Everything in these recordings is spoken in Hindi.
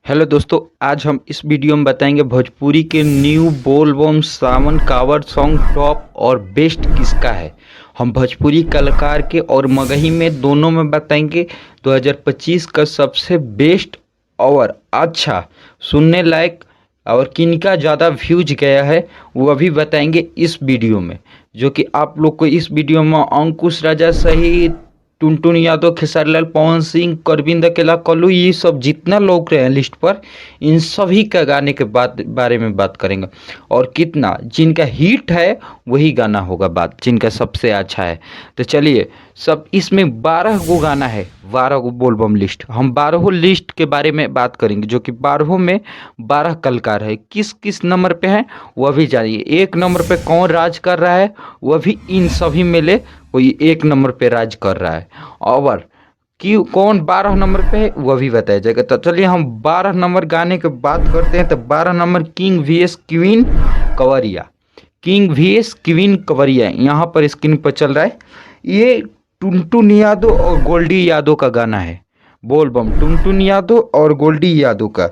हेलो दोस्तों, आज हम इस वीडियो में बताएंगे भोजपुरी के न्यू बोल बम सावन कावड़ सॉन्ग टॉप और बेस्ट किसका है। हम भोजपुरी कलाकार के और मगही में दोनों में बताएंगे 2025 का सबसे बेस्ट और अच्छा सुनने लायक और किनका ज़्यादा व्यूज गया है वह भी बताएंगे इस वीडियो में। जो कि आप लोग को इस वीडियो में अंकुश राजा सहित टुनटुन यादव, खेसारी लाल, पवन सिंह, अरविंद अकेला, कल्लू, ये सब जितना लोग रहे हैं लिस्ट पर, इन सभी का गाने के बारे में बात करेंगे। और कितना जिनका हिट है वही गाना होगा बात, जिनका सबसे अच्छा है। तो चलिए, सब इसमें 12 गो गाना है, 12 गो बोलबम लिस्ट। हम 12 लिस्ट के बारे में बात करेंगे, जो कि 12 में 12 कलाकार है। किस किस नंबर पे है वह भी जानिए। एक नंबर पे कौन राज कर रहा है वह भी इन सभी में ले कोई एक नंबर पे राज कर रहा है। और कि कौन 12 नंबर पे है वह भी बताया जाएगा। तो चलिए हम 12 नंबर गाने की बात करते हैं। तो 12 नंबर किंग वीएस क्वीन कंवरिया, किंग वीएस क्वीन कंवरिया यहाँ पर स्क्रीन पर चल रहा है। ये टुनटुन यादव और गोल्डी यादव का गाना है, बोल बम टुनटुन यादव और गोल्डी यादव का।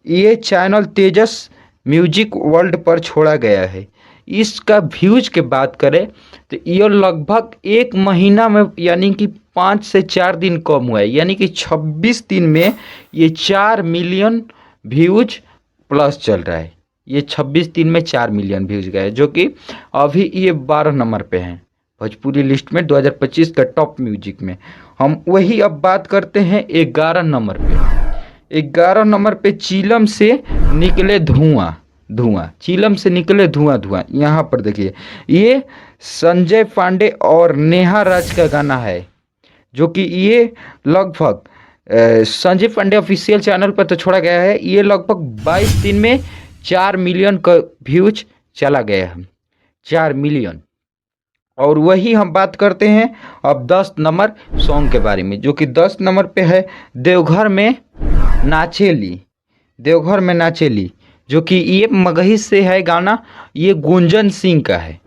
ये चैनल तेजस म्यूजिक वर्ल्ड पर छोड़ा गया है। इसका व्यूज के बात करें तो ये लगभग एक महीना में यानी कि 5 से 4 दिन कम हुआ है, यानी कि 26 दिन में ये 4 मिलियन व्यूज प्लस चल रहा है। ये 26 दिन में 4 मिलियन व्यूज गए, जो कि अभी ये 12 नंबर पे हैं भोजपुरी लिस्ट में 2025 का टॉप म्यूजिक में। हम वही अब बात करते हैं 11 नंबर पे। 11 नंबर पे चीलम से निकले धुआं धुआं, चीलम से निकले धुआं धुआं। यहाँ पर देखिए, ये संजय पांडे और नेहा राज का गाना है, जो कि ये लगभग संजय पांडे ऑफिशियल चैनल पर तो छोड़ा गया है। ये लगभग 22 दिन में 4 मिलियन का व्यूज चला गया है, 4 मिलियन। और वही हम बात करते हैं अब 10 नंबर सॉन्ग के बारे में, जो कि 10 नंबर पे है देवघर में नाचेली, देवघर में नाचेली, जो कि ये मगही से है गाना। ये गुंजन सिंह का है।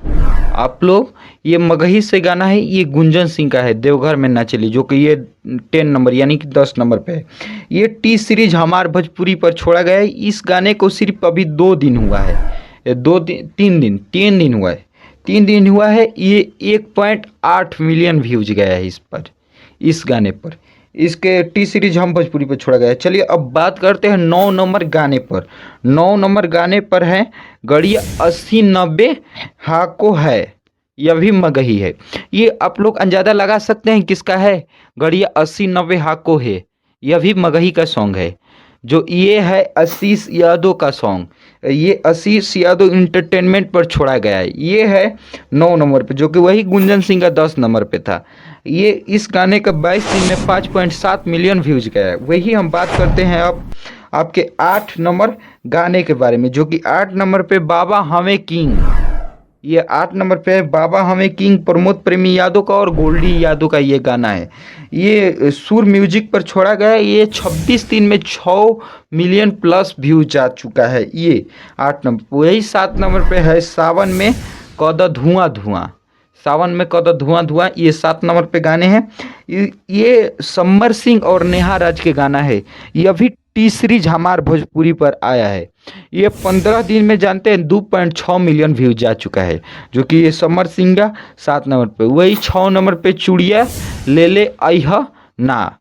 आप लोग, ये मगही से गाना है, ये गुंजन सिंह का है, देवघर में नाचेली, जो कि ये 10 नंबर यानी कि 10 नंबर पे है। ये टी सीरीज हमार भोजपुरी पर छोड़ा गया है। इस गाने को सिर्फ अभी 2 दिन हुआ है, 3 दिन हुआ है, 3 दिन हुआ है। ये 1.8 मिलियन व्यूज गया है इस पर, इस गाने पर। इसके टी सीरीज हम भोजपुरी पर छोड़ा गया है। चलिए अब बात करते हैं 9 नंबर गाने पर। 9 नंबर गाने पर है गड़िया 80-90 हाको है, यह भी मगही है। ये आप लोग अंदाजा लगा सकते हैं किसका है। गड़िया 80-90 हाको है, यह भी मगही का सॉन्ग है। जो ये है आशीष यादव का सॉन्ग, ये आशीष यादव इंटरटेनमेंट पर छोड़ा गया है। ये है 9 नंबर पे, जो कि वही गुंजन सिंह का 10 नंबर पे था। ये इस गाने का 22 दिन में 5.7 मिलियन व्यूज गया है। वही हम बात करते हैं अब आपके 8 नंबर गाने के बारे में, जो कि 8 नंबर पे बाबा हमें किंग, ये 8 नंबर पे है बाबा हमें किंग, प्रमोद प्रेमी यादव का और गोल्डी यादव का ये गाना है। ये सुर म्यूजिक पर छोड़ा गया है। ये 26 दिन में 6 मिलियन प्लस व्यू जा चुका है। ये 8 नंबर। वही 7 नंबर पे है सावन में कद धुआं धुआं, सावन में कद धुआं धुआं, ये 7 नंबर पे गाने हैं। ये समर सिंह और नेहा राज के गाना है। यह भी टी सीरीज हमार भोजपुरी पर आया है। ये 15 दिन में जानते हैं 2.6 मिलियन व्यूज जा चुका है, जो कि ये समर सिंह का 7 नंबर पे। वही 6 नंबर पे चूड़िया ले ले अइह ना,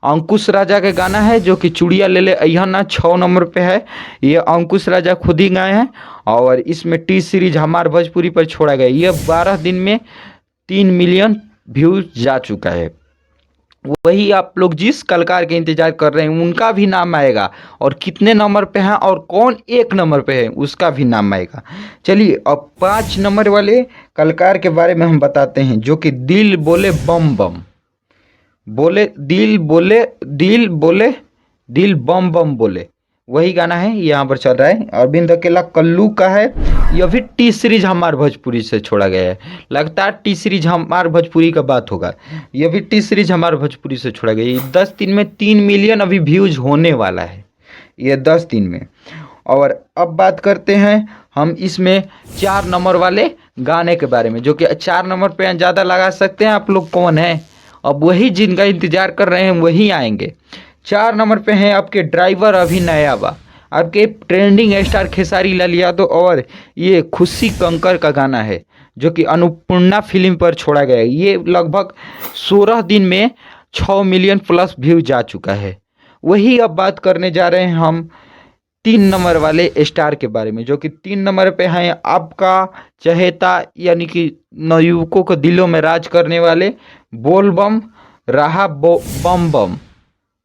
अंकुश राजा का गाना है, जो कि चूड़िया ले ले अइह ना 6 नंबर पे है। ये अंकुश राजा खुद ही गाए हैं और इसमें टी सीरीज हमार भोजपुरी पर छोड़ा गया। ये 12 दिन में 3 मिलियन व्यूज जा चुका है। वही आप लोग जिस कलाकार के इंतजार कर रहे हैं उनका भी नाम आएगा, और कितने नंबर पे हैं और कौन 1 नंबर पे है उसका भी नाम आएगा। चलिए अब 5 नंबर वाले कलाकार के बारे में हम बताते हैं, जो कि दिल बोले बम बम बोले, दिल बोले दिल बोले दिल बम बम बोले, वही गाना है यहाँ पर चल रहा है। अरविंद अकेला कल्लू का है। यह भी टी सीरीज हमार भोजपुरी से छोड़ा गया है। लगातार टी सीरीज हमार भोजपुरी का बात होगा। यह भी टी सीरीज हमार भोजपुरी से छोड़ा गया है। 10 दिन में 3 मिलियन अभी व्यूज होने वाला है, ये 10 दिन में। और अब बात करते हैं हम इसमें 4 नंबर वाले गाने के बारे में, जो कि 4 नंबर पे ज़्यादा लगा सकते हैं आप लोग कौन है। अब वही जिनका इंतजार कर रहे हैं वही आएंगे। 4 नंबर पे हैं आपके ड्राइवर अभी नया बा, आपके ट्रेंडिंग स्टार खेसारी लाल यादव और ये खुशी कंकर का गाना है जो कि अन्नपूर्णा फिल्म पर छोड़ा गया है। ये लगभग 16 दिन में 6 मिलियन प्लस व्यू जा चुका है। वही अब बात करने जा रहे हैं हम 3 नंबर वाले स्टार के बारे में, जो कि 3 नंबर पे हैं आपका चहेता यानी कि नवयुवकों को दिलों में राज करने वाले बोलबम रहा बम बम,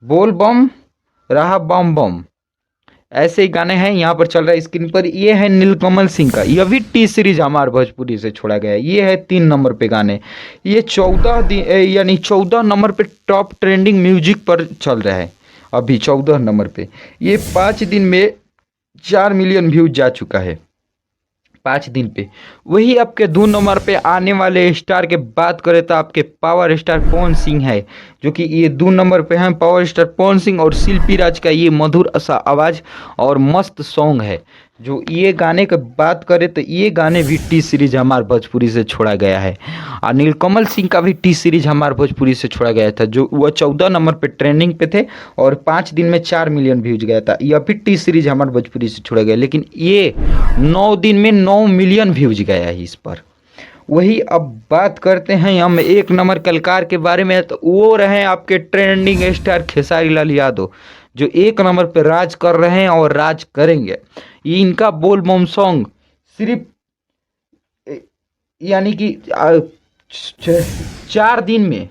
बोलबम रहा बम बम, ऐसे ही गाने हैं यहाँ पर चल रहा है स्क्रीन पर। ये है नीलकमल सिंह का, यह भी टी सीरीज हमार भोजपुरी से छोड़ा गया है। ये है 3 नंबर पे गाने, ये 14 दिन यानी 14 नंबर पे टॉप ट्रेंडिंग म्यूजिक पर चल रहा है अभी 14 नंबर पे। ये 5 दिन में 4 मिलियन व्यूज जा चुका है 5 दिन पे। वही आपके 2 नंबर पे आने वाले स्टार के बात करें तो आपके पावर स्टार पवन सिंह है, जो कि ये 2 नंबर पे हैं पावर स्टार पवन सिंह। और शिल्पी राज का ये मधुर सा आवाज़ और मस्त सॉन्ग है। जो ये गाने की बात करें तो ये गाने भी टी सीरीज हमार भोजपुरी से छोड़ा गया है। और नीलकमल सिंह का भी टी सीरीज हमार भोजपुरी से छोड़ा गया था, जो वह 14 नंबर पे ट्रेंडिंग पे थे और 5 दिन में 4 मिलियन व्यूज गया था। यह भी टी सीरीज हमार भोजपुरी से छोड़ा गया, लेकिन ये 9 दिन में 9 मिलियन व्यूज गया है इस पर। वही अब बात करते हैं हम 1 नंबर कलाकार के बारे में, तो वो रहे आपके ट्रेंडिंग स्टार खेसारी लाल यादव, जो 1 नंबर पे राज कर रहे हैं और राज करेंगे। ये इनका बोल बम सॉन्ग सिर्फ यानी कि 4 दिन में,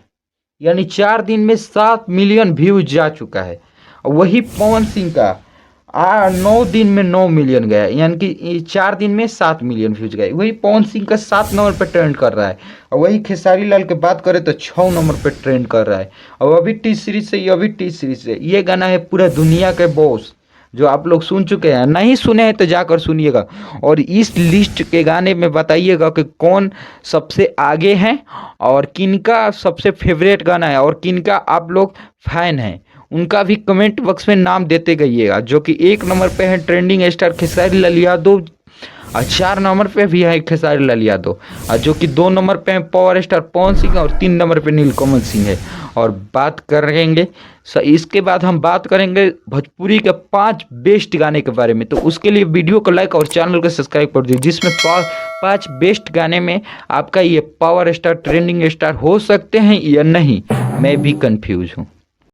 यानी 4 दिन में 7 मिलियन व्यूज जा चुका है। वही पवन सिंह का 9 दिन में 9 मिलियन गया, यानी कि 4 दिन में 7 मिलियन व्यूज गए। वही पवन सिंह का 7 नंबर पर ट्रेंड कर रहा है। और वही खेसारी लाल की बात करें तो 6 नंबर पर ट्रेंड कर रहा है। और अभी टी सीरीज से, ये अभी टी सीरीज से ये गाना है पूरा दुनिया के बॉस, जो आप लोग सुन चुके हैं। नहीं सुने हैं तो जाकर सुनिएगा और इस लिस्ट के गाने में बताइएगा कि कौन सबसे आगे हैं और किनका सबसे फेवरेट गाना है और किनका आप लोग फैन हैं, उनका भी कमेंट बॉक्स में नाम देते गइएगा। जो कि 1 नंबर पे है ट्रेंडिंग स्टार खेसारी लाल यादव और 4 नंबर पे भी है खेसारी लाल यादव, और जो कि 2 नंबर पे है पावर स्टार पवन सिंह और 3 नंबर पे नीलकमल सिंह है। और बात करेंगे इसके बाद हम बात करेंगे भोजपुरी के 5 बेस्ट गाने के बारे में। तो उसके लिए वीडियो को लाइक और चैनल को सब्सक्राइब कर दीजिए, जिसमें 5 बेस्ट गाने में आपका ये पावर स्टार ट्रेंडिंग स्टार हो सकते हैं या नहीं, मैं भी कंफ्यूज हूँ।